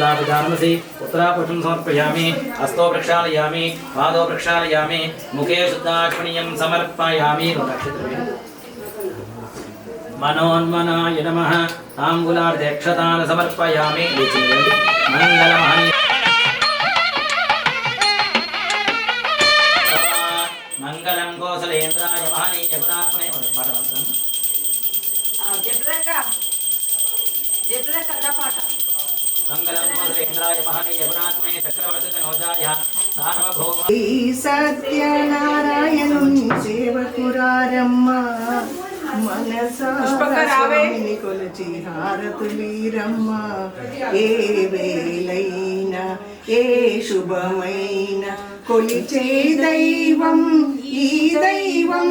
उत्तराभिधानमसि उत्तरापुरुषं समर्पयामि हस्तो प्रक्षालयामि पादो प्रक्षालयामि मुखे शुद्धाचमनीयं समर्पयामि मनोन्मनाय नमः ताम्बूलार्धेक्षतान् समर्पयामि मंगलमहनीय मंगलं कौसलेन्द्राय महनीय गुणात्मने मंगलं कौसलेन्द्राय महनीय गुणात्मने चक्रवर्ती तनोजाय दानवभौम श्री सत्यनारायणुनि సేవకురారమ్మ మనసా స్వామిని కొలిచి హారతులీరమ్మ ఏ వేళైనా ఏ శుభమైన కొలిచే దైవం ఈ దైవం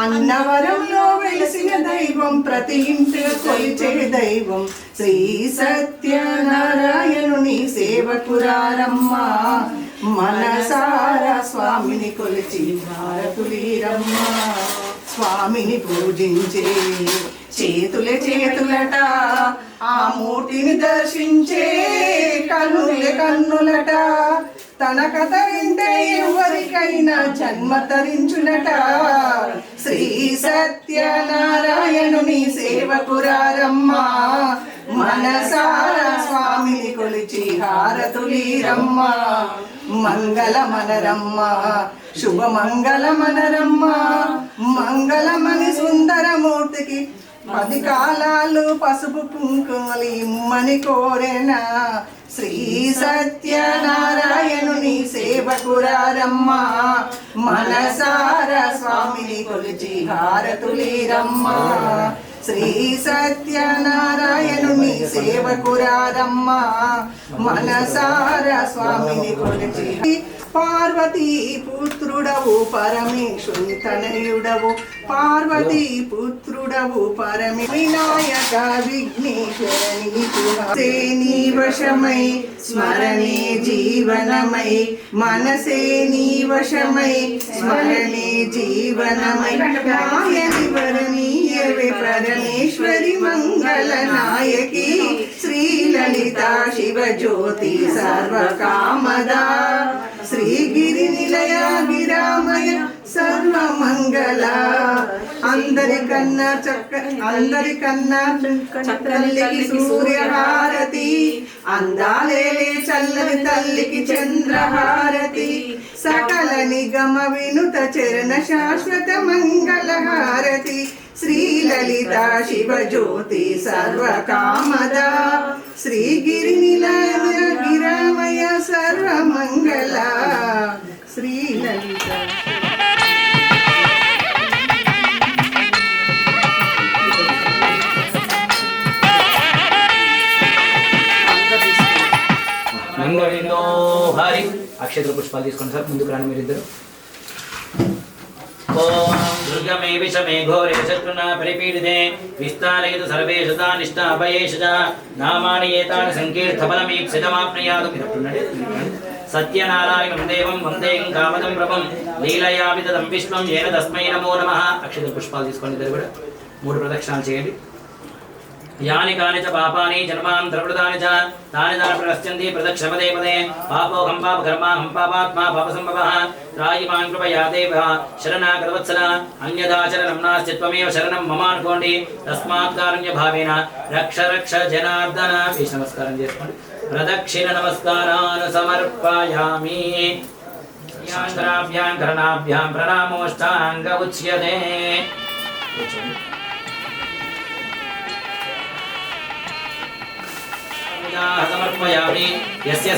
అన్నవరంలో వెలిసిన దైవం ప్రతి ఇంటిలో కొలిచే దైవం శ్రీ సత్యనారాయణుని సేవకురారమ్మ మనసారా స్వామిని కొలిచి హారతులీరమ్మ స్వామిని పూజించే చేతులట ఆ మూర్తిని దర్శించే కన్నులట తన కథ వింటే ఎవరికైనా జన్మ తరించునట శ్రీ సత్యనారాయణుని సేవకురారమ్మ మనసారా స్వామిని కొలిచి హారతులీరమ్మ మంగళమనరమ్మ శుభమంగళమనరమ్మ మంగళమని సుందరమూర్తికి 10 కాలాలు పసుపు కుంకుమలి ఇమ్మని కోరెన శ్రీ సత్యనారాయణుని సేవకురారమ్మ మనసారా స్వామిని కొలిచి హారతులీరమ్మ శ్రీ సత్యనారాయణుని సేవకురారమ్మ మనసారా స్వామిని కొలిచి పార్వతీ పుత్రుడవు పరమేశ్వరుని తనయుడవు పార్వతీ పుత్రుడవు వినాయక విఘ్నేశ్వరని నీ వశమై స్మరణే జీవనమై మనసే నీ వశమై స్మరణే జీవనమై నాయని వరనీయవే పరమేశ్వరి మంగళ నాయకి శ్రీలలిత శివజ్యోతి సర్వకామదా శ్రీగిరి నిలయ గిరామయ సర్వమంగళ అందరికన్నా తల్లికి సూర్యహారతి అందాలేలే చల్లని తల్లికి చంద్రహారతి సకల నిగమ వినుత చరణ శాశ్వత మంగళహారతి శ్రీలలిత శివజ్యోతి సర్వకామదా శ్రీగిరి నిలయ గిరామయ సర్వమంగళ శ్రీలలిత హరి అక్షతల పుష్పాలు తీసుకోండి సార్ ముందుకు రాని మీరిద్దరు ఓం దుర్గమే విషమే ఘోరే శత్రునా పరిపీడితే విస్తారయతు సర్వేషు తానిష్ట అభయేషు నామాని ఏతాని సంకీర్తఫలమీప్సితమాప్నుయాతు సత్యనారాయణం దేవం వందేం కామదం ప్రభం లీలయా విదతం విశ్వం ఏన తస్మై నమో నమః అక్షతల పుష్పాలు తీసుకోండి ఇద్దరు కూడా 3 ప్రదక్షిణాలు చేయండి यानि कानि च पापानि जन्मान्तरकृतानि च तानि प्रनश्यन्ति प्रदक्षिणपदे पदे पापोऽहं पापकर्माहं पापात्मा पापसम्भवः त्रायिमां कृपया देव शरणागतवत्सल अन्यथा शरणं नास्ति त्वमेव शरणं ममानुकोण्डि तस्मात् कारुण्यभावेन रक्ष रक्ष जनार्दन नमस्कारं చేసుకోండి प्रदक्षिण नमस्कारान् समर्पयामि यान्द्राभ्यां करणाभ्यां प्रणामोष्टाङ्ग उच्यते समर्पयामि यस्य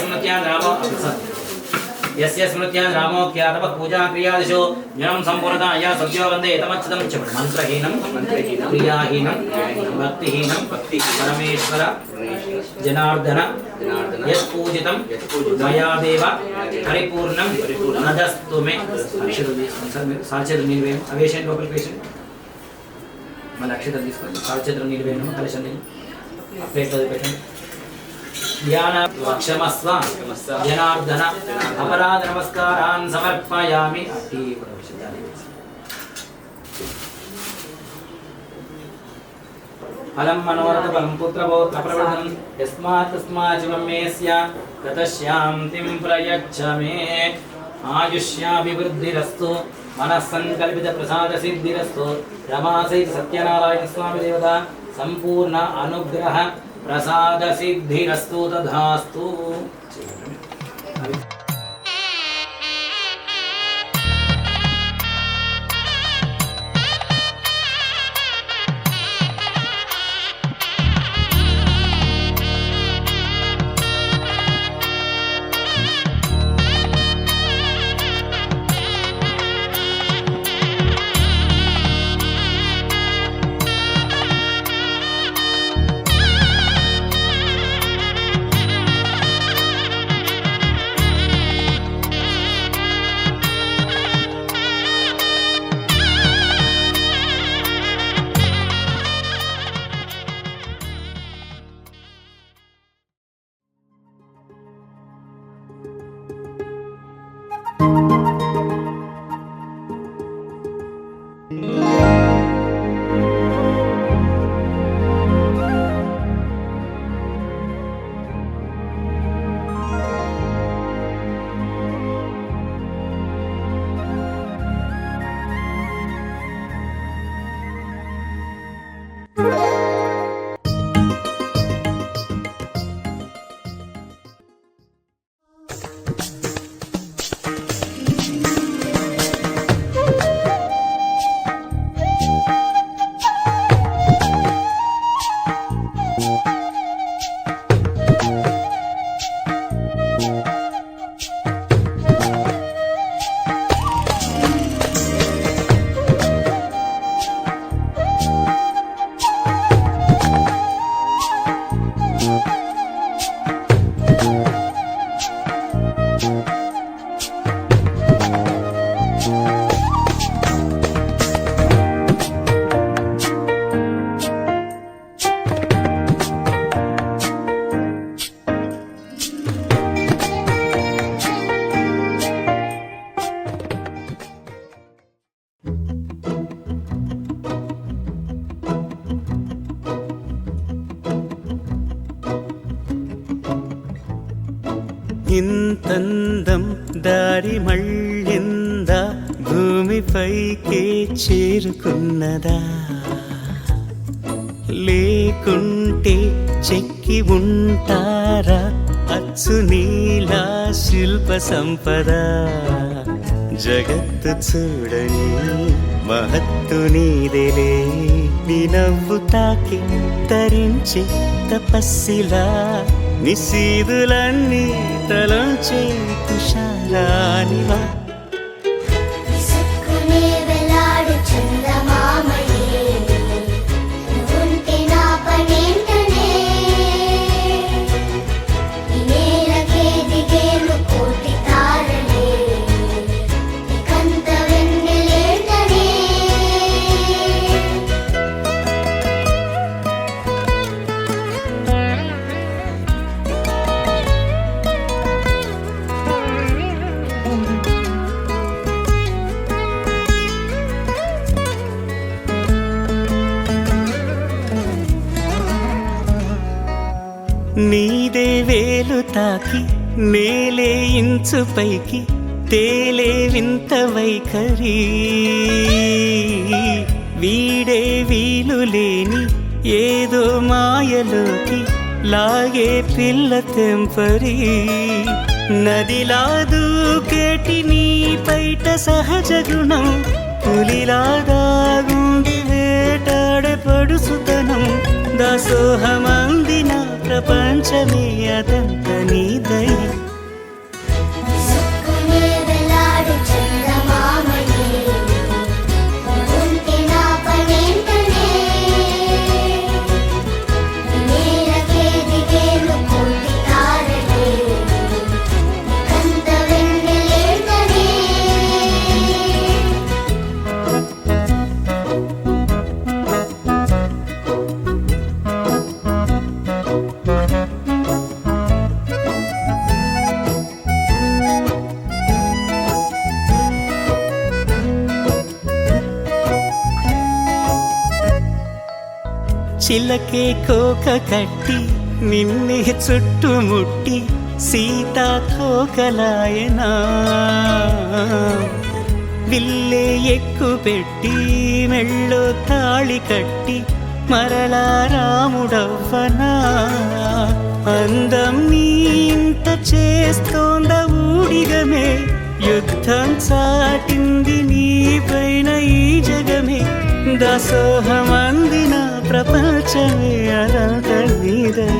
स्मृत्यां रामो ख्यातः पूजा क्रियादिषु ज्ञानं सम्पूर्णताय सद्यो वन्दे तमच्युतं च मंत्रहीनं क्रियाहीनं भक्तिहीनं परमेश्वर जनार्दन यत्पूजितं मया देव परिपूर्णं नदस्तु मे साचेतु निर्वेम अवेशन लोकल पेशेंट మన అక్షతలు తీసుకొని సాక్షేత్రం నిర్వేణము కలిసండి ప్లేట్లో పెట్టండి ध्यान क्षमस्व जनार्दन अपराध नमस्कारान् समर्पयामि फलं मनोरथ फलं पुत्रपौत्र प्रवर्धनं यस्मात् तस्माच्चिमं मेस्य गतश्यान्तिं प्रयच्छ मे आयुष्याभिवृद्धिरस्तु मनःसङ्कल्पितप्रसादसिद्धिरस्तु रमासहित सत्यनारायण स्वामी देवता संपूर्ण अनुग्रह प्रसादसिद्धिरस्तु तथास्तु। ఇంతందం దారి మళ్ళిందా భూమిపైకే చేరుకున్నదా లేకుంటే చెక్కి ఉంటారా అచ్చు నీలా శిల్ప సంపద జగత్తు చూడని మహత్తు నీదేలే నీ నవ్వు తాకి తరించి తపస్సిలా నిశీదులన్నీ తలంచే తుషారానివా నీదే వేలు తాకి నేలే ఇంచు పైకి తేలే వింత వైఖరి వీడే వీలు లేని ఏదో మాయలోకి లాగే పిల్ల తెంపరి నదిలా దూకేటి నీ పైట సహజ గుణం పులిలాదాగుండి వేటాడే పడుసుతనం దాసోహమందిన ప్రపంచమే అదంత నీ దయ చిలకే కోక కట్టి నిన్నే చుట్టుముట్టి సీతా తోకలాయనా విల్లే ఎక్కు పెట్టి మెళ్ళో తాళి కట్టి మరలా రాముడవ్వనా అందం నీ ఇంత చేస్తోంద ఊడిగమే యుద్ధం చాటింది నీ పైన ఈ జగమే దాసోహమందిన ప్రపంచమే అదంత నీదై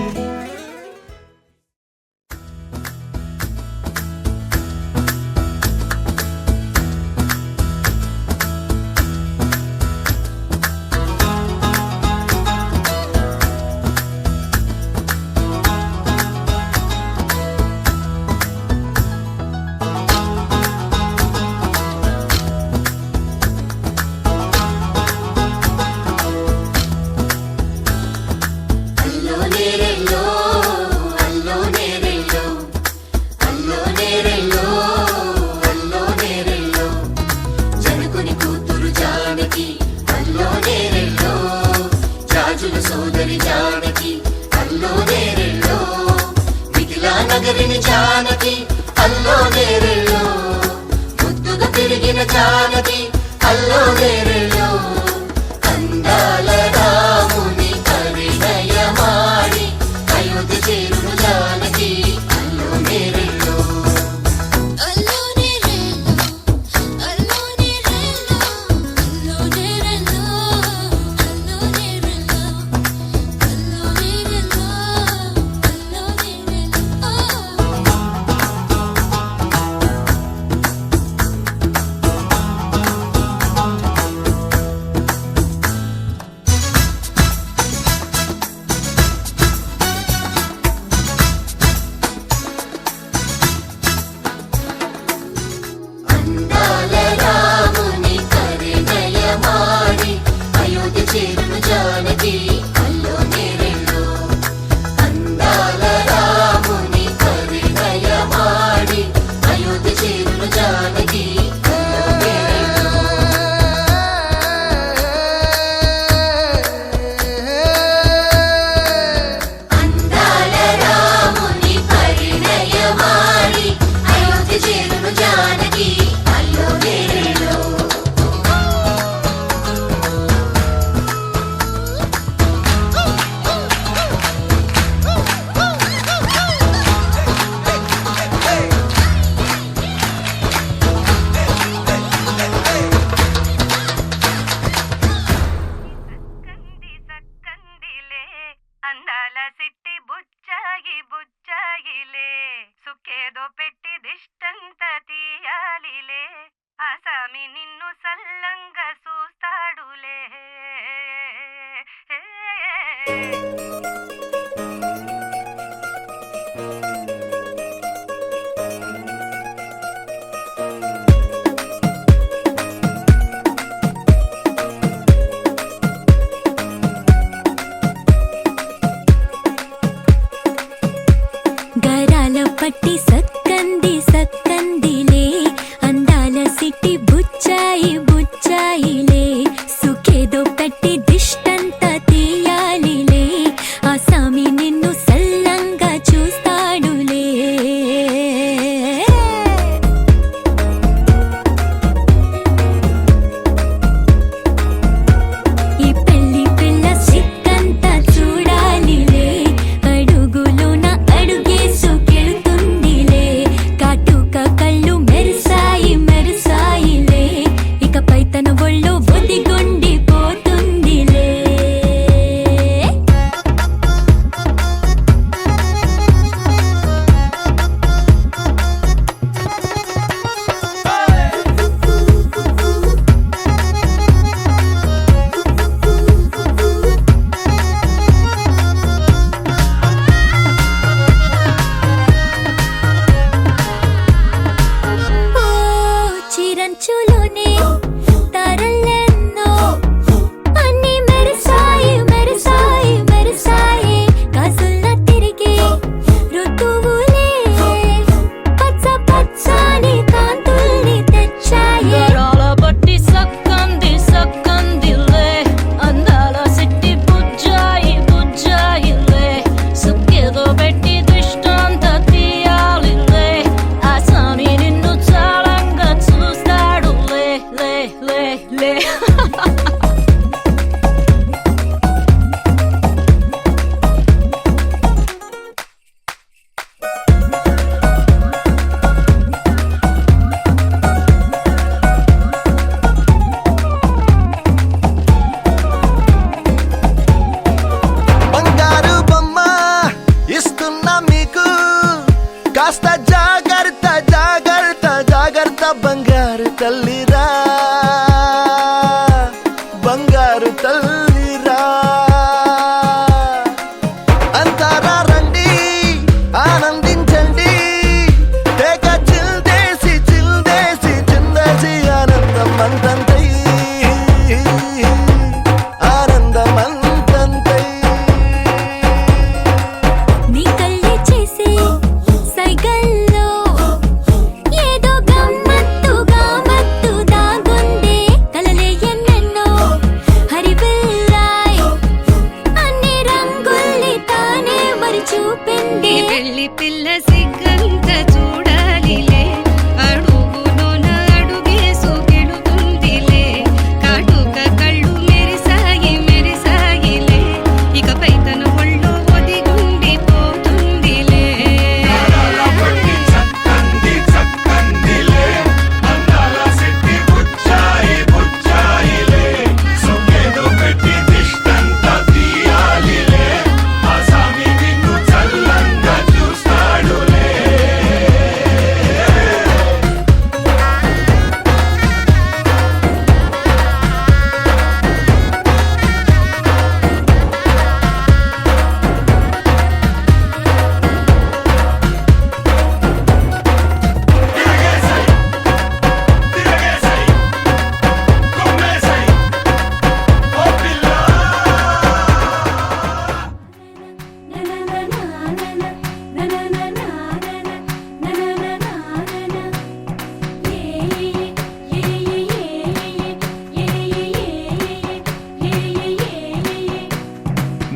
జానకి అల్లో నేరెళ్ళో ముద్దుగా తిరిగిన జానకి అల్లో నేరెళ్ళో అందాల రాముని పరిణయమాడి అయోధ్య చేరును జానకి అల్లో నేరెళ్ళో పట్టి సక్కంది సక్కందిలే అందాల సిట్టి బుచ్చాయి బుచ్చాయిలే సుఖేదో పెట్టి దిష్టంత తీయాలిలే ఆ సామి నిన్ను సల్లంగా చూస్తాడులే ఈ పెళ్లి పిల్ల సిక్కంతా చూడాలిలే అడుగులోన అడుగేసుకెళ్తుందిలే తల్లిరా బంగారు తల్లిరా అంతారా రండి ఆనందించండి తేక చిల్దేసి చిందేసి ఆనందం అంతంతై ఆనందం అంతంతై నీ కళ్ళే చేసే సైగల్లో ఏదో గమ్మత్తుగా మత్తు దాగుందే కలలే ఎన్నెన్నో హరివిల్లాయ్ అన్ని రంగుల్ని తానే మరి చూపింది పెళ్లి పిల్ల సిగ్గంత చూడాలిలే అడుగులోన అడుగేసు గెలుతుందిలే కాటుక కళ్ళు మెరిసాయిలే ఇకపై తన ఒళ్ళో ఒదిగుండిపోతుందిలే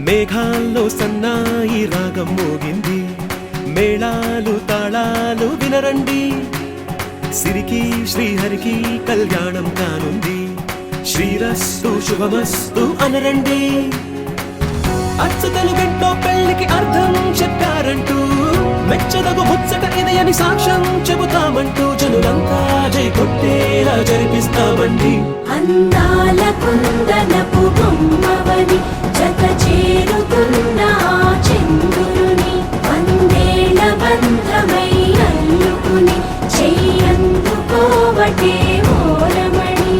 మేఘాల్లో సన్నాయి రాగం మోగింది మేళాలు తాళాలు వినరండి సిరికి శ్రీహరికి కళ్యాణం కానుంది శ్రీరస్తు శుభమస్తు అనరండి అచ్చతలు గంటో పెళ్లికి అర్థం చెప్పారంటూ మెచ్చదగు ముచ్చట ఇది అని సాక్ష్యం చెబుతామంటూ జనులంతా జై కొట్టేలా జరిపిస్తామండి అందాల కుందనపు బొమ్మవని జత చేరుతున్న ఆ చంద్రుని వందేళ్ల బంధమై అల్లుకుని చెయ్యందుకోవటే ఓరమణి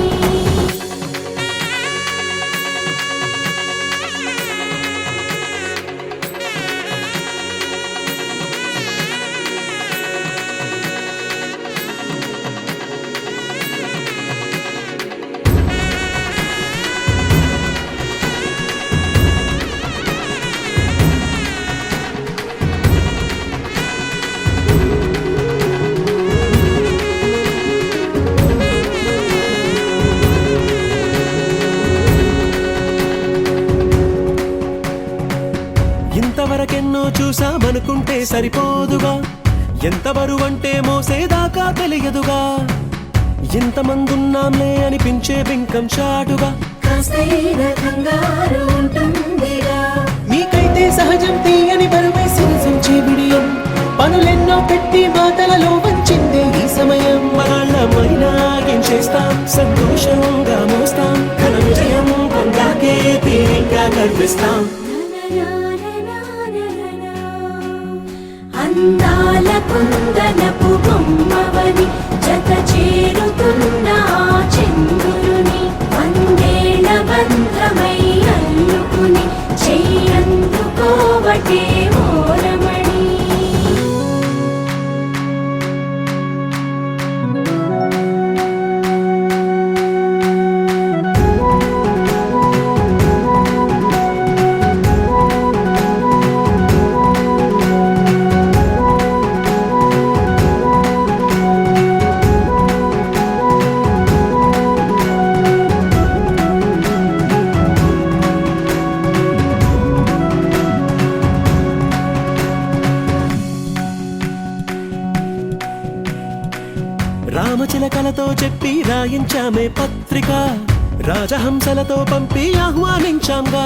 ఇంతవరకెన్నో చూసామనుకుంటే సరిపోదుగా ఎంత బరువంటే మోసేదాకా తెలియదుగా ఇంతమందున్నాంలే అనిపించే బింకం చాటుగా కాస్తైన కంగారు ఉంటుందిరా మీకైతే సహజం తీయని బరువై సిరసించే బిడియం పనులెన్నో పెట్టి మాటలలో వంచిందే ఈ సమయం వాళ్ళమైనా ఏం చేస్తాం సంతోషంగా మోస్తాం ఘన విజయం పొందాకే తీరిగ్గా గర్విస్తాం అందాల కుందనపు బొమ్మవని జత చేరుతున్న ఆ చంద్రుని వందేళ్ల బంధమై అల్లుకుని చెయ్యందుకోవటే ఓరమణి రామచిలకలతో చెప్పి రాయించామే పత్రిక రాజహంసలతో పంపి ఆహ్వానించాంగా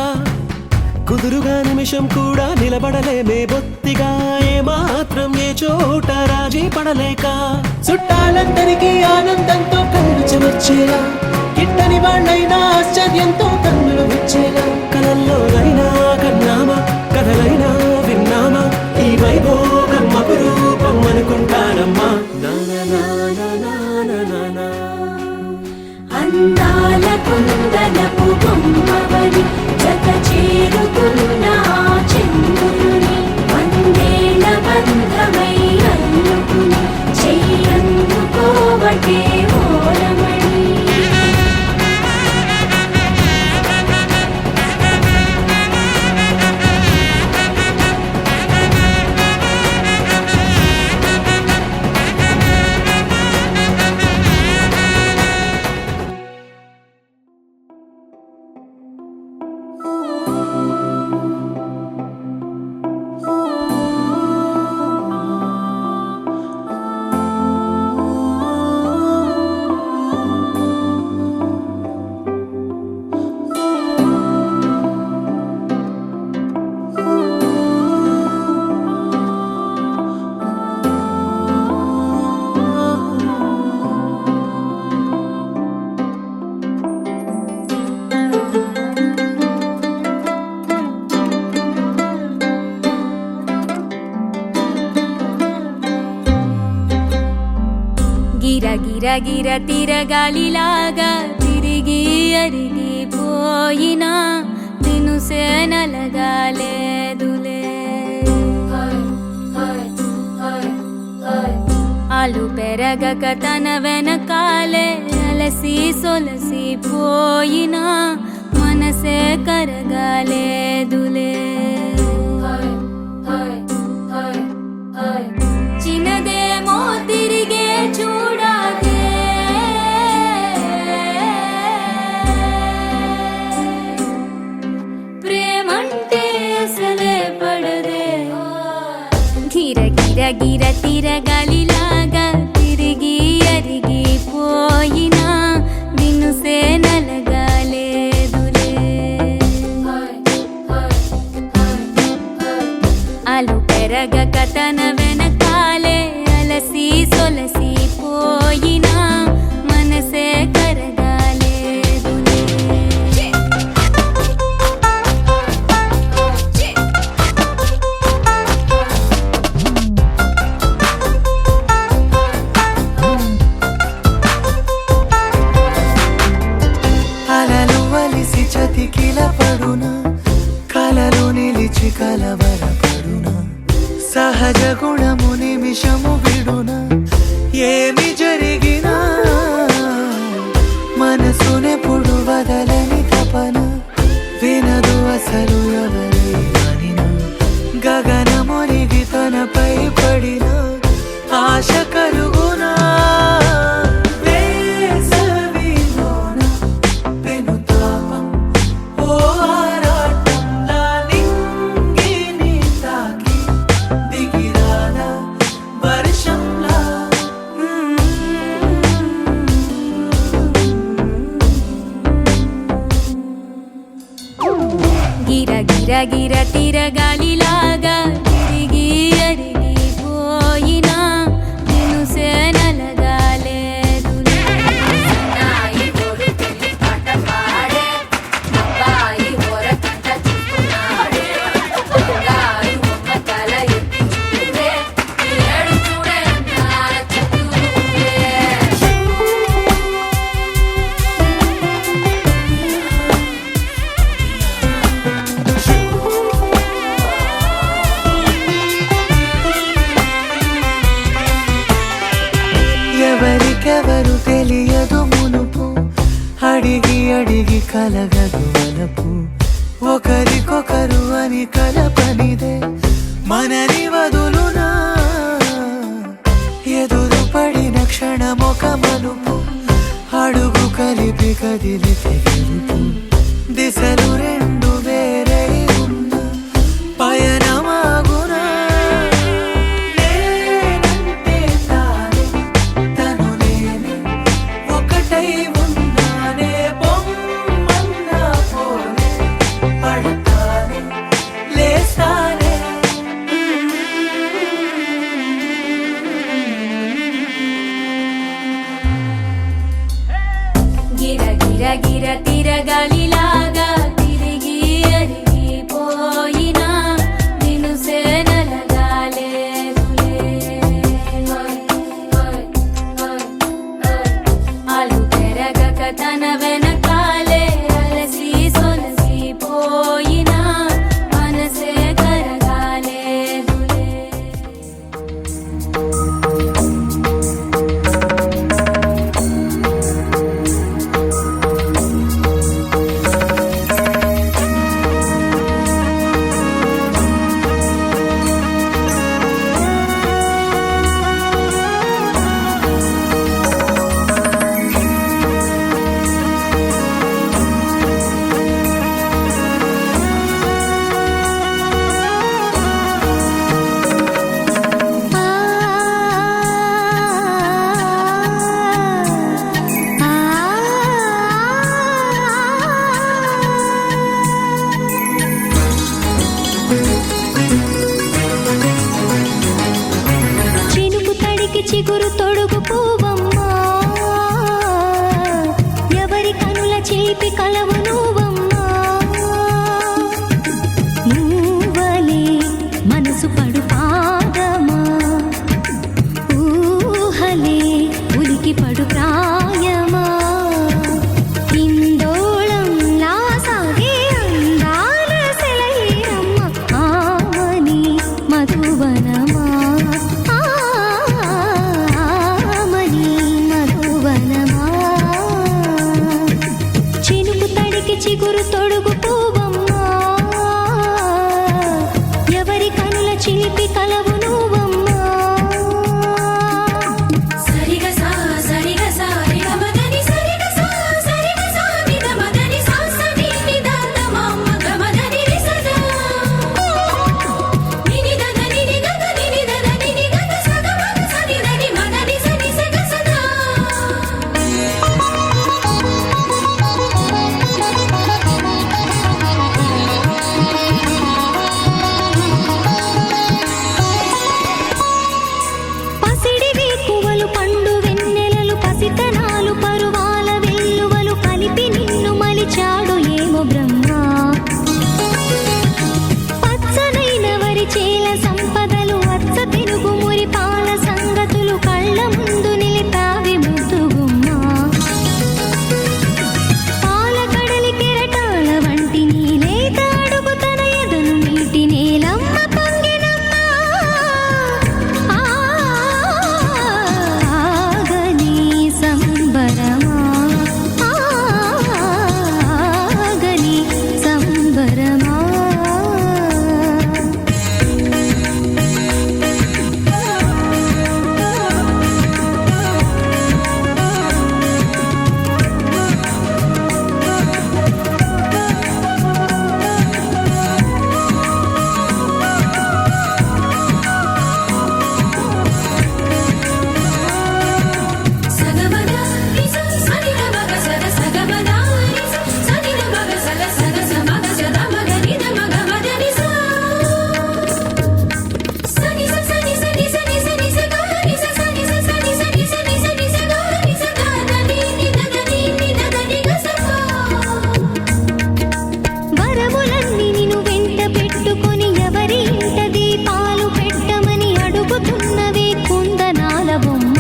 కుదురుగా నిమిషం కూడా నిలబడలేమే బొత్తిగా ఏమాత్రం ఏ చోట రాజీ పడలేక చుట్టాలందరికీ ఆనందంతో కళ్ళు చెమర్చేలా గిట్టని వాళ్ళైనా ఆశ్చర్యంతో కన్నులు విచ్చేలా కలల్లోనైనా కన్నామా కథలైనా విన్నామా ఈ వైభోగం అపురూపం అనుకుంటానమ్మా నా నా నా నా నా నా నా గిర తిరగాలిలాగా తిరిగి అరిగిపోయినా దినుసే నలగాలేదులే ఆలు పెరగక తన వెనకాలే అలసి సొలసి పోయినా మనసే కరగాలేదులే చిన్నదేమో తిరిగే చూడాదే ప్రేమంటే అసలే పడదే గిర తిరగాలిలాగా తిరిగి అరిగిపోయినా దినుసే నలగాలేదులే ఆలు పెరగక తన వెనకాలే అలసి సొలసి పోయినా మనసే కరగాలేదులే అలలు వలిసి చతికిల పడునా కలలు నిలిచి కలవరపడునా సహజ గుణము నిమిషము విడునా ఏమి జరిగినా మనసునెప్పుడు వదలని తపన వినదు అసలు ఎవరి అనినా గగనమునిగి తనపై పడిన ఆశ కలుగునా వేసవిలోన పెనుతాపం ఓ ఆరాటంలా నింగిని తాకి దిగిరాదా వర్షంలా గిర తిరగాలిలాగా తిరిగి అరిగిపోయినా దినుసే నలగాలేదులే ఎవరికెవరు తెలియదు మునుపు అడిగి కలగదు వలపు ఒకరికొకరు అని కలపనిదే మనని వదులునా ఎదురు పడిన క్షణమొక మలుపు అడుగు కలిపి కదిలితే గెలుపు దిశలు రెండు వేరై ఉన్న పయనమాగునా నేనంటే తానే తను నేనే ఒకటై ఉన్నానే బొమ్మన్నా పోనే పడతానే లేస్తానే గిర తిరగాలిలాగా తిరిగి అరిగిపోయినా దినుసే నలగాలేదులే ఆలు పెరగక తన వెనకాలే అలసి సొలసి పోయినా మనసే కరగాలేదులే చినుకు తడికి చిగురు తొడుగు పూవమ్మా ఎవరి కనుల చేపి కలవు నువ్వమ్మా నువ్వలే మనసు పడు పాదమా ఊహలే ఉలికి పడు మధువనమా మణి మధువనమా చినుకు తడికి చిగురు తొడుగు పువ్వమ్మా ఎవరి కనుల చిలిపి కలవు నువ్వమ్మా సరిగా సా సరిగా సా రిగ మదని సరిగా సా సరిగా సా నిద మదని సా సని నిదాన మమ్మ గమదని రిసదా నిని దద నిని దద నిని దద నిని దద సద మగ సని దని మదని సని సగ సదా పసిడి వేకువలు పండు వెన్నెలలు పసితనాలు పరువాల వెల్లువలు కలిపి నిన్ను మలిచాడు ఏమో బ్రహ్మ పచ్చనైన వరి చేల సంపదలు అచ్చ తిరుగు మురి పాల సంగతులు కళ్ళ ముందు నిలిపావి ముద్దుగుమ్మ పాల కడలి కెరటాల వంటి నీలేత అడుగు తన ఎదను నీటి నేలమ్మ పొంగినమ్మ ఆగని సంబరమా ఆగని సంబరమా సగమద రిస సని మగ సద సగమద రిస సని మగ సద సగ సమగ సద మగ నిద మగ మదని సా సని స సని సని సని సని స గ ని స సని స సని సని సని సని స గ ని స ద ద ని ని ద ద ని ని ద ద ని గ స పా వరములన్నీ నిన్ను వెంట పెట్టుకొని ఎవరి ఇంట దీపాలు పెట్టమని అడుగుతున్నవే కుందనాల బొమ్మ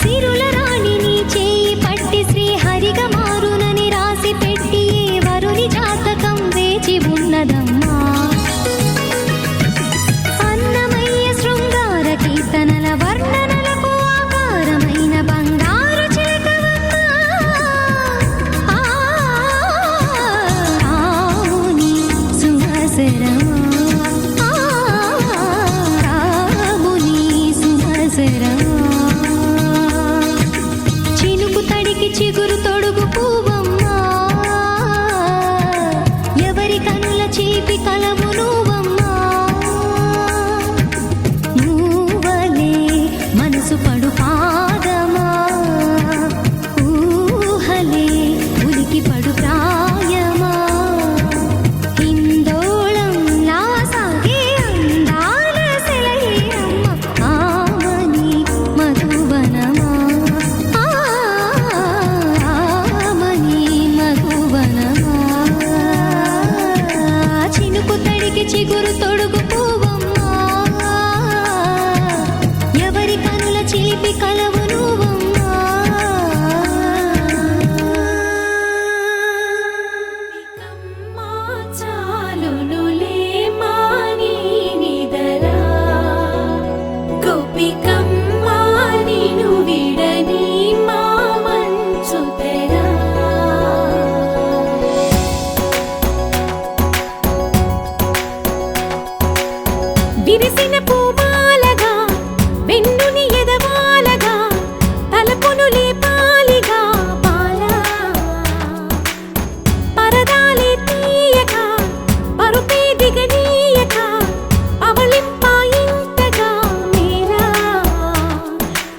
సిరుల రాణి నీ చేయి పట్టి శ్రీహరిగా మారునని రాసి పెట్టి ఏ వరుని జాతకం వేచి ఉన్నదమ్మా అన్నమయ్య శృంగార కీర్తనల వర్ణనలకు ఆకారమైన బంగారు చిలకవమ్మా రాముని సుమసరమా రాముని సుమసరమా చినుకు తడికి చిగురు తొడుగు పువ్వమ్మా ఎవరి కనుల చిలిపి కలవు నువ్వమ్మా నువ్వలే మనసు పడు పాదమా ఊహలే ఉలికి పడు ప్రాయమా హిందోళం లా సాగే అందాల సెలయేరమ్మ ఆమని మధువనమా ఆమని మధువనమా చినుకు తడికి చిగురు తొడుగు పువ్వమ్మా ఎవరి కనుల చిలిపి కలవు నువ్వమ్మా కమ్మా చాలునులే మాని నిదరా గోపికమ్మా నిను విడని మా మంచు తెరా విరిసిన పూమాలగా వెన్నుని ఎదవాలగా తలపును లేపాలిగా పాలా పరదాలే తీయక పరుపే దిగనీయక అవలింపాయింతగా మేరా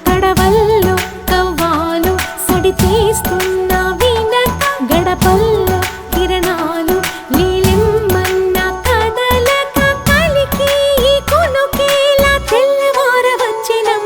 కడవల్లో కవ్వాలు సడి తీస్తున్న వీణక గడపల్లో కిరణాలు లీలిమ్మన్న కదలక కలికి ఈ కొనుకేలా తెల్లవార వచ్చినమ్మ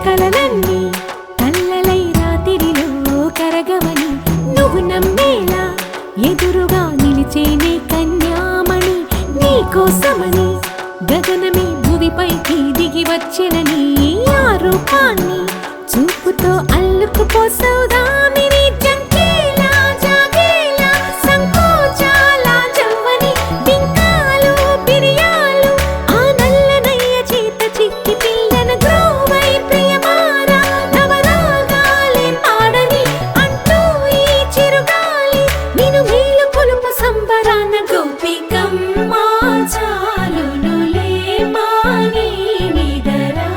కలలన్నీ కల్లలై రాత్రిలో కరగవని నువ్వు నమ్మేలా ఎదురుగా నిలిచేనే కన్యామణి నీకోసమని గగనమే భూమిపైకి దిగి వచ్చెనని ఆ రూపాన్ని చూపుతో అల్లుకుపోసౌదామిని జంకేలా జాగేలా సంకోచాల జవ్వని బింకాలు బిరియాలు ఆ నల్లనయ్య చేత చిక్కి పిల్లన గ్రోవై ప్రియమారా నవరాగాలే పాడని అంటూ ఈ చిరుగాలి నిను మేలు కొలుపు సంబరాన గోపికమ్మ చాలునులే మాని నిదరా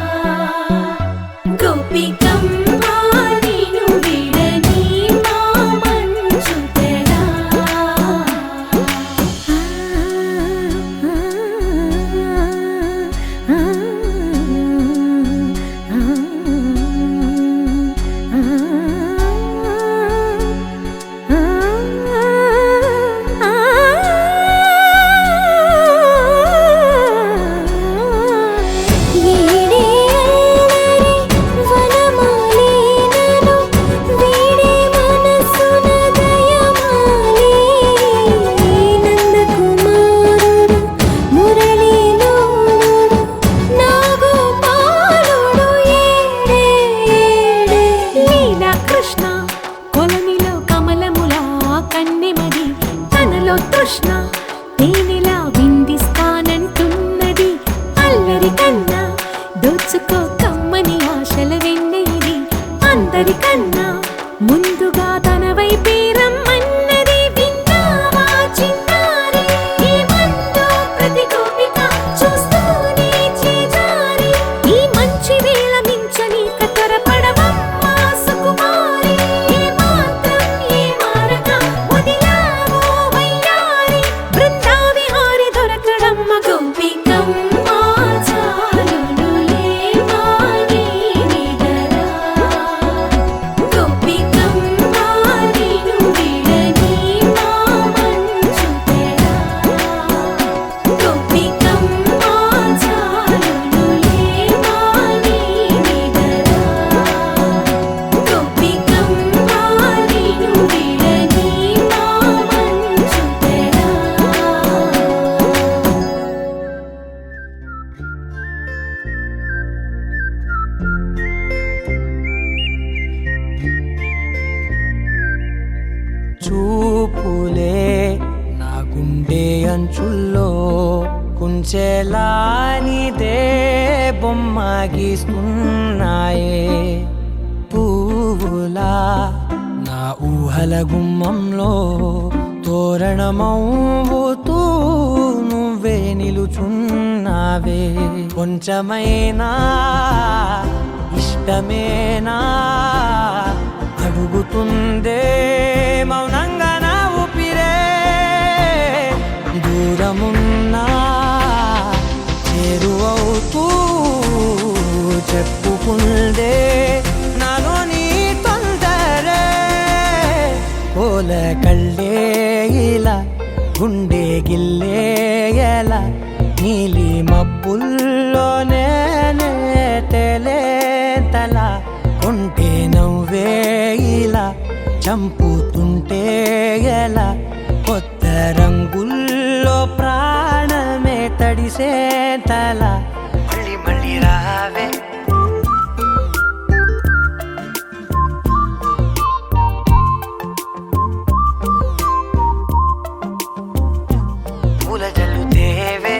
గోపికమ్మ నిను విడని మా మంచు తెరా కొలనిలో కమలములా కన్నెమది తనలో తృష్ణ తేనెలా విందిస్తానంటున్నది అల్లరి కన్నా దోచుకో కమ్మని ఆశల వెన్నెయిది అందరికన్నా ముందుగా తన వైపే రమ్మన్నది విన్నావా చిన్నారి ఏమందో ప్రతి గోపిక చూస్తూనే చేజారి ఈ మంచి వేళ మించని కతరపడవమ్మా సుకుమారి ఏ మాత్రం ఏ మారక వదిలావో వయ్యారి బృందావిహారి దొరకడమ్మ గోపికమ్మ చాలునులే మాని నిదరా గోపికమ్మ నిను విడని మా మంచు తెరా గోపికమ్మ చాలునులే మాని నిదరా గోపికమ్మ నిను విడని మా మంచు తెరా చూపులే నా గుండె అంచుల్లో కుంచెలా నీదే బొమ్మ గీస్తున్నాయే పువ్వులా నా ఊహల గుమ్మంలో తోరణమవుతూ నువ్వే నిలుచున్నావే కొంచెమైనా ఇష్టమేనా అడుగుతుందే మౌనంగా నా ఊపిరే దూరమున్నా చేరువవుతూ చెప్పుకుందే నాలో నీ తొందరే కోల కళ్ళే ఇలా గుండె గిల్లే ఎలా నీలి మబ్బుల్లోనే తల కొంటే నవ్వే ఇలా చంపుతుంటే ఎలా కొత్త రంగుల్లో ప్రాణమే తడిసే తల మళ్ళీ మళ్ళీ రావే పూల జల్లుతేవే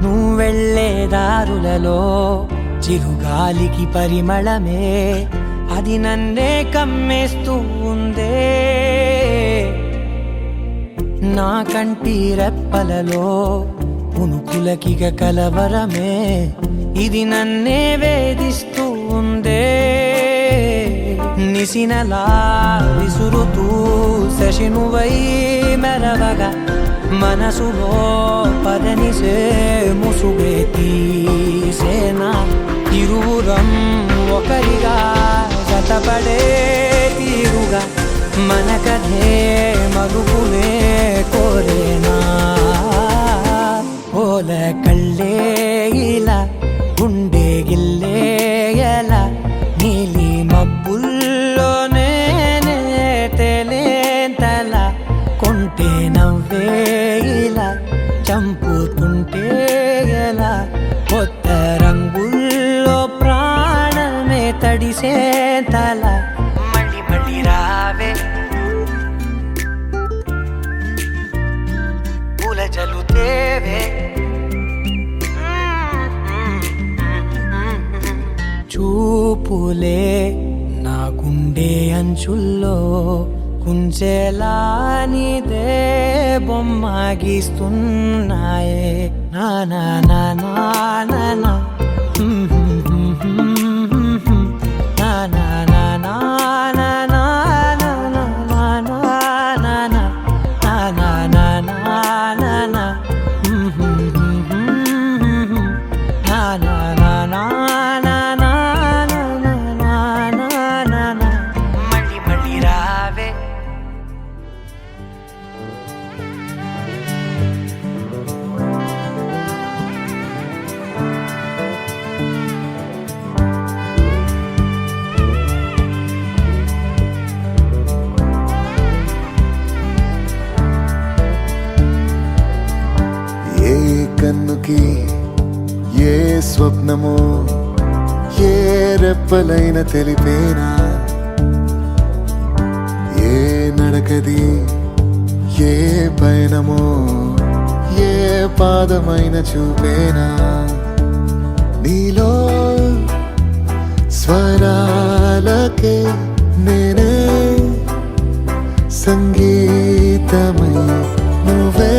నువ్వెళ్ళే దారులలో చిరుగాలికి పరిమళమే అది నన్నే కమ్మేస్తూ ఉందే నా కంటి రెప్పలలో పునుకులకిగ కలవరమే ఇది నన్నే వేధిస్తూ ఉందే నిసినలా విసురుతూ శశినువై మెరవగా మనసులో పదనిసే ముసుగే తీసేనా ఇరువురం ఒకరిగా జతపడే తీరుగా మన కథే మలుపులే కోరేనా ఓల కళ్ళే ఇలా గుండె గిల్లే ఎలా నీలి మబ్బుల్లోనే తేలేంతల కొంటే నవ్వే ఇలా చంపుతుంటే ఎలా కొత్త రంగుల్లో ప్రాణమే తడిసేంతల మళ్ళీ మళ్ళీ రావే పూల జలుతేవే చూపులే నా గుండె అంచుల్లో కుంచెలా నీదే బొమ్మ గీస్తున్నాయే నా నా నా నా నా నా నా నా నా నా నా నా నా నా నా నా మళ్ళీ మళ్ళీ రావే ఏ కన్నుకి ఏ స్వప్నమో ఏ రెప్పలైన తెలిపేనా ఏ నడకది ఏ పయనమో ఏ పాదమైన చూపేనా నీలో స్వరాలకే నేనే సంగీతమై నువ్వే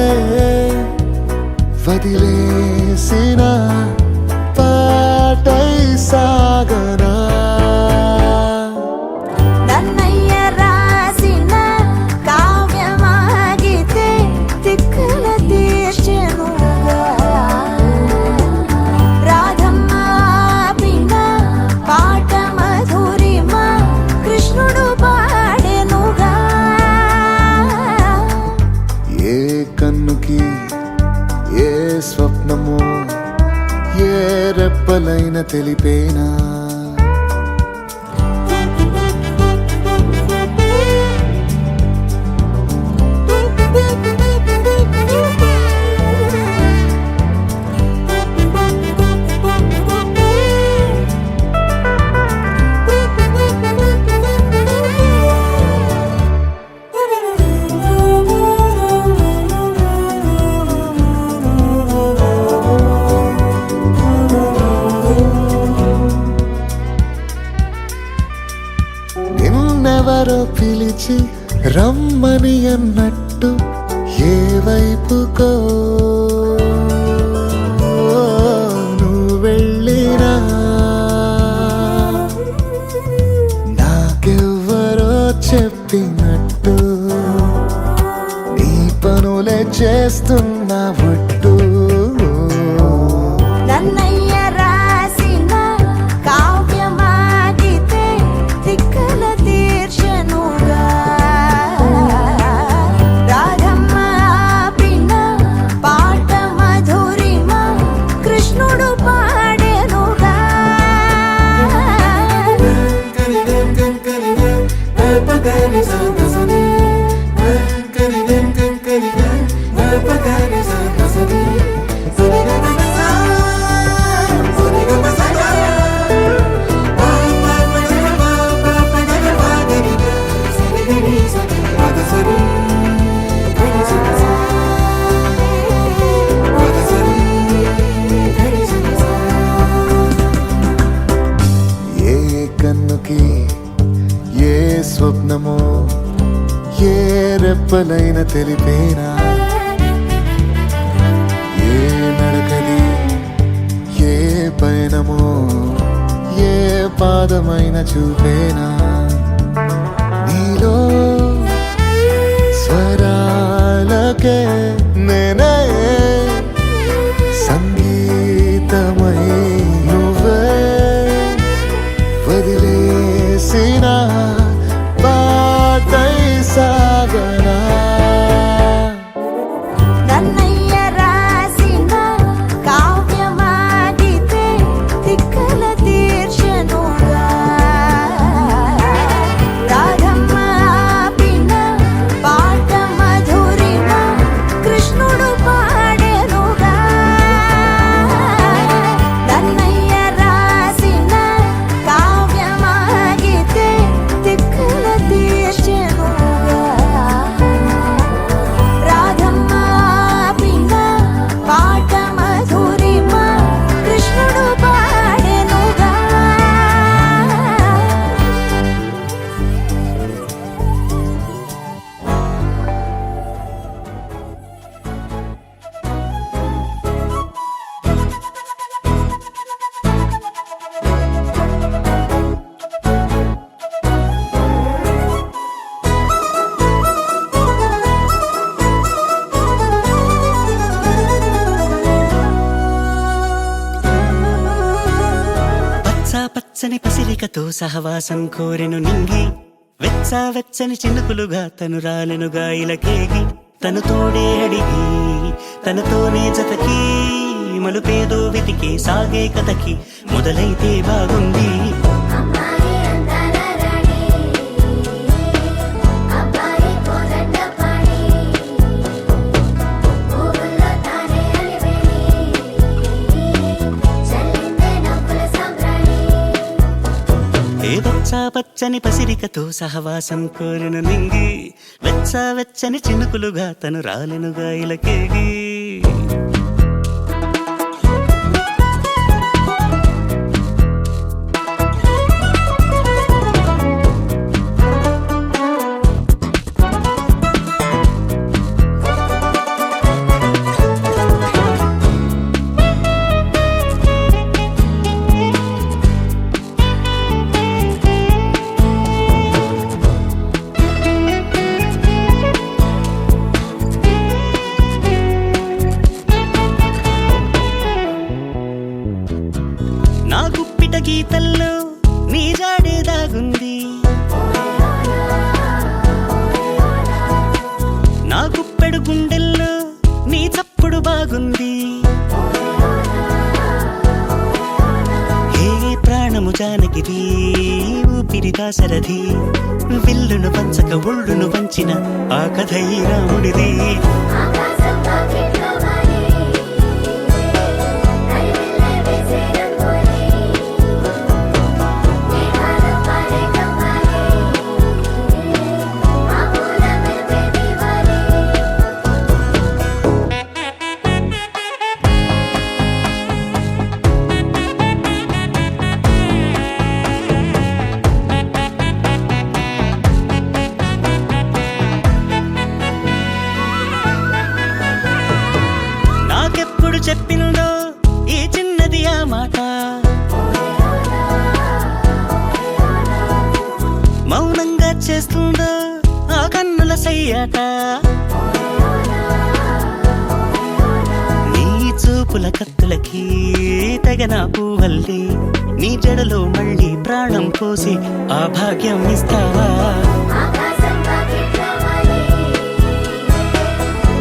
వదిలేసిన పాటై సాగనా నన్నయ్య రాసిన కావ్యమాగితే తిక్కుల తీర్చెనుగా రాధమ్మ పిన్న పాట మధురిమ కృష్ణుడు పాడెనుగా ఏ కన్నుకి ఏ స్వప్నమో ఏ రెప్పలైన తెలిపేనా నిన్నెవరో పిలిచి రమ్మని అన్నట్టు ఏ వైపుకో నువ్వు వెళ్ళినా నాకెవ్వరో చెప్పినట్టు నీ పనులే చేస్తున్నా ఒట్టు నన్నయ్య రాసిన కావ్యమాగితే తిక్కల తీర్చెనుగా రాధమ్మ పిన్న పాట మధురిమ కృష్ణుడు పాడెనుగా ఏ కన్నుకి ఏ స్వప్నమో ఏ రెప్పలైన తెలిపేనా ఏ నడకది ఏ పయనమో ఏ పాదమైన చూపేనా నీలో స్వరాలకే నేనే సంగీతమై నువ్వే వదిలేసిన పాటై పచ్చని పసిరికతో సహవాసం కోరెను నింగి వెచ్చని చినుకులుగా తను రాలెనుగా ఇలకేగి తను తోడే అడిగి తనతోనే జతకి మలుపేదో వెతికి సాగే కథకి మొదలైతే బాగుంది. అమ్మాయి అందాల రాణి అబ్బాయి కోదండ పాణి ఊళ్ళో తానే అలివేణి చల్లిందే నవ్వుల సంబ్రాణి. ఏ పచ్చని పసిరికతో సహవాసం కోరెను నింగి వెచ్చని చినుకులుగా తను రాలెనుగా ఇలకేగి. నా గుప్పిట గీతల్లో నీ జాడే దాగుంది, నా గుప్పెడు గుండెల్లో నీ చప్పుడు బాగుంది. ఏ ప్రాణము జానకిది ఊపిరి దాసరథి విల్లును పంచక ఒళ్ళును వంచిన ఆ కథ ఈ రాముడిది. ఆకాశం పాకెట్లో వాలి కరివిల్లే వేసే రంగోలి మేఘాలు పాడే కవ్వాలి ఆ పూల మెరిపే దీవాలి. నాకెప్పుడు చెప్పిందో ఈ చిన్నది ఆ మాట, మౌనంగా చేస్తుందో ఆ కన్నుల సయ్యాట. నీ చూపుల కత్తులకి తెగన పువ్వల్లి నీ జడలో మళ్ళీ ప్రాణం పోసి ఆ భాగ్యం ఇస్తావా. ఆకాశం పాకెట్లో వాలి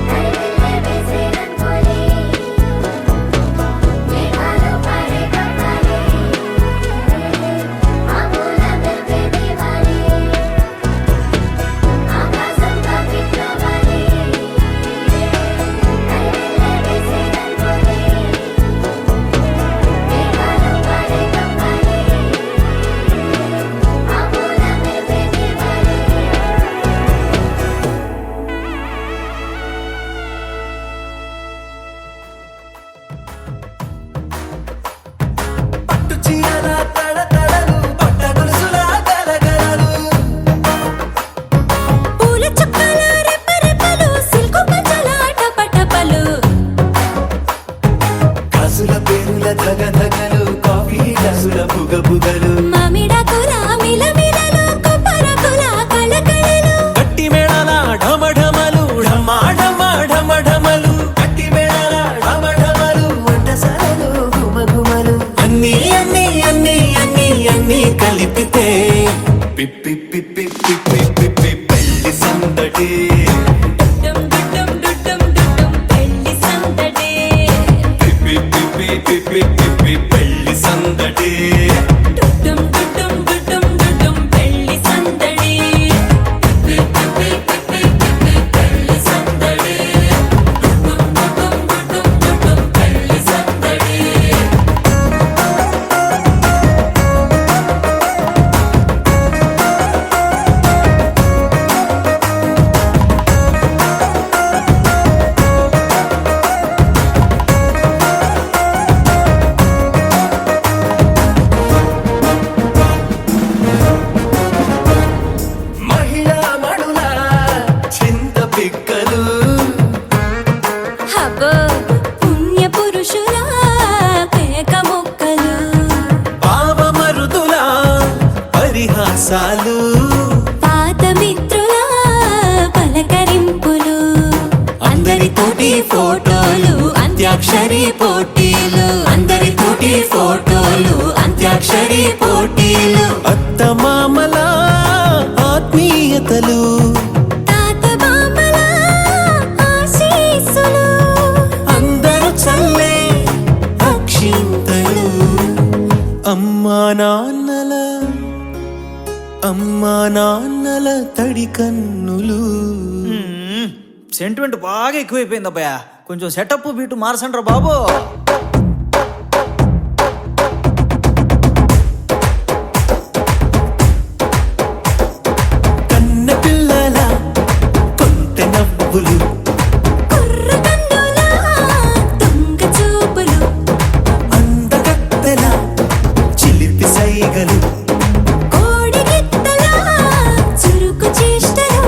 కరివిల్లే వేసే రంగోలి మేఘాలు పాడే కవ్వాలి ఆ పూల మెరిపే దీవాలి. ఆకాశం పాకెట్లో వాలి కరివిల్లే వేసే రంగోలి మేఘాలు పాడే కవ్వాలి ఆ పూల మెరిపే దీవాలి. పట్టు చీరల తడతడలు పట్ట గొలుసుల గలగలలు పూల చుక్కల రెప్పరెప్పలు సిల్కు పంచల టపటపలు కాసుల పేరుల ధగధగలు కాఫీ గ్లాసుల బుగబుగలు మామిడాకుల మిలమిలలు కొబ్బరకుల కళకళలు గట్టి మేళాల ఢమఢమలు ఢమాఢమలు గట్టి మేళాల ఢమఢమలు వంటసాలలు గుమగుమలు అన్నీ అన్నీ అన్నీ అన్నీ అన్నీ కలిపితే పిప్పి పిప్పి పిప్పి పిప్పి పెళ్లి సందడి. డుడ్డం డుడ్డం డుడ్డం డుడ్డం పెళ్లి సందడి పిప్పి పిప్పి పిప్పి పిప్పి పెళ్లి సందడి. డుడ్డం డుడ్డం డుడ్డం డుడ్డం పెళ్లి సందడి పిప్పి పిప్పి పిప్పి పిప్పి పెళ్లి సందడి డుడ్డం డుడ్డం డుడ్డం డుడ్డం పెళ్లి సందడి. మహిళా మణుల చింత పిక్కలు హబో పుణ్య పురుషుల పేక మొక్కలు పావమరుదుల పరిహాసాలు పాత మిత్రుల పలకరింపులు అందరితోటి ఫోటోలు అంత్యాక్షరి పోటీలు అందరితోటి ఫోటోలు అంత్య అంత్యాక్షరి పోటీలు అత్తమామల ఆత్మీయతలు తాత బామ్మల ఆశీస్సులు అందరూ చల్లే అక్షింతలు అమ్మా నాన్నల తడి కన్నులు. సెంటిమెంట్ బాగా ఎక్కువైపోయింది అబ్బాయా, కొంచెం సెటప్ బీటు మార్చండ్రా బాబు. కన్న పిల్లల కొంటె నవ్వులు కుర్రకందుల దొంగ చూపులు అందగత్తెల చిలిపి సైగలు కోడిగిత్తల చురుకు చేష్టలు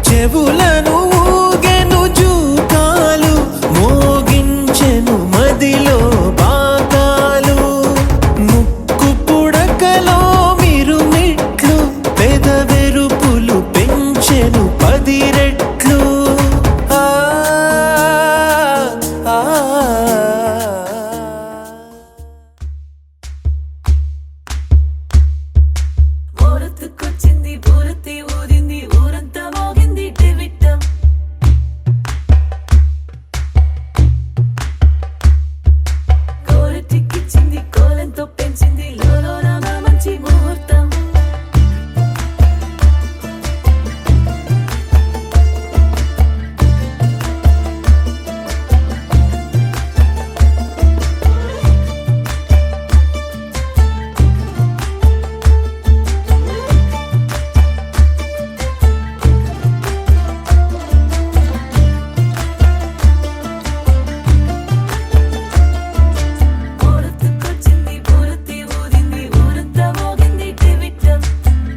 చెవులను ఊగెను జూకాలు మోగించెను మదిలో బాకాలు ముక్కు పుడకలో మిరుమిట్లు పెదవెరుపులు పెంచెను 10 రెట్లు. ఆ ఊరొత్తుకొచ్చింది ఊరొత్తి ఊరింది ఊరంతా మోగింది డెవిట్టం కోరటిక్కిచ్చింది కోలంతో పెంచింది లోలోన మంచి ముహూర్తం ఊరొత్తుకొచ్చింది ఊరొత్తి ఊరింది ఊరంతా మోగింది డెవిట్టం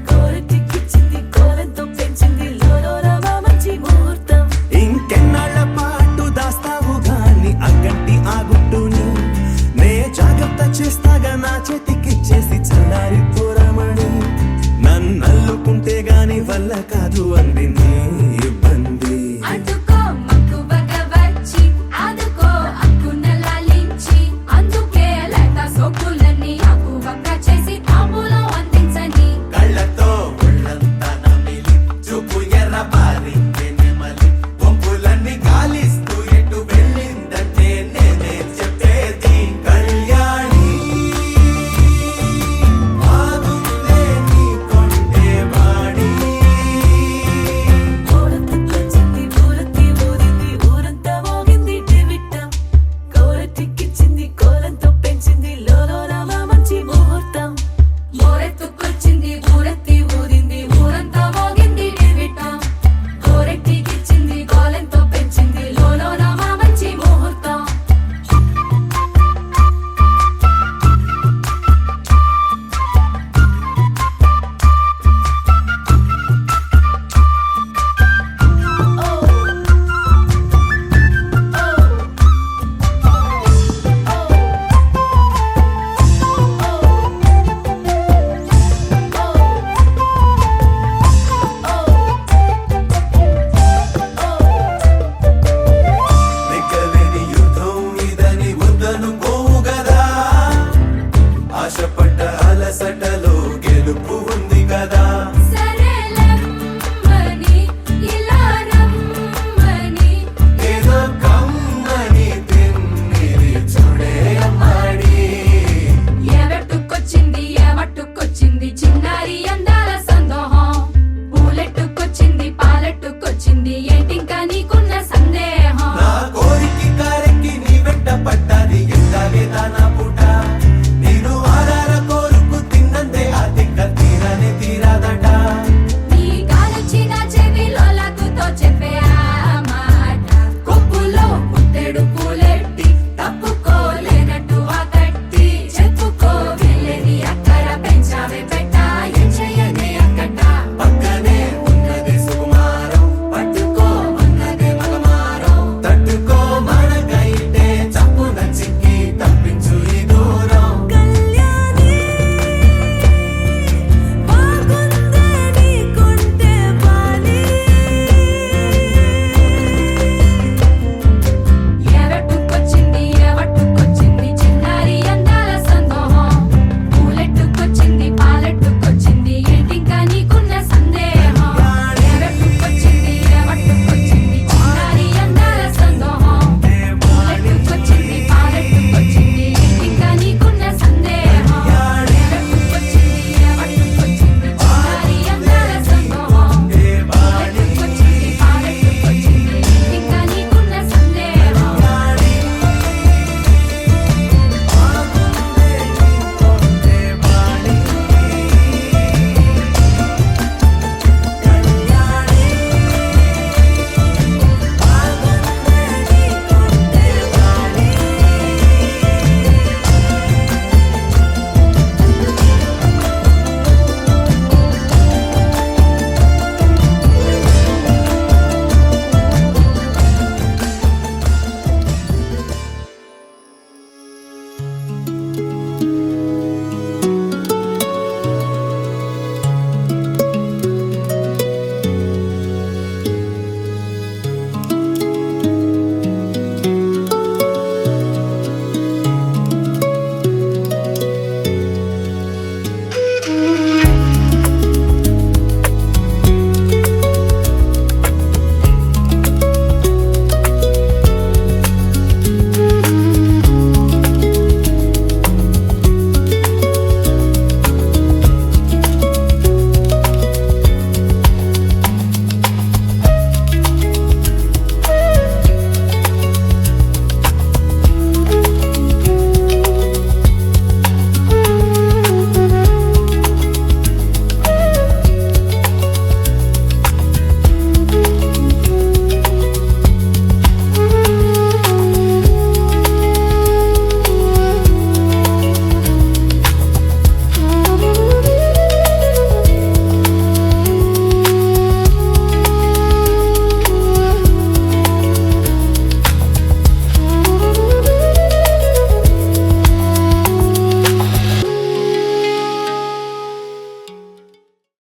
కోరటిక్కిచ్చింది కోలంతో పెంచింది లోలోన మంచి ముహూర్తం ఇంకెన్నాళ్ళ పాటు దాస్తావు గాని అగ్గంటి ఆ గుట్టుని నే జాగ్రత్త చేస్తాగా నా చేతికిచ్చేసి చల్లారి పోరమణి నన్నల్లుకుంటే గాని వల్ల కాదు అంది నీ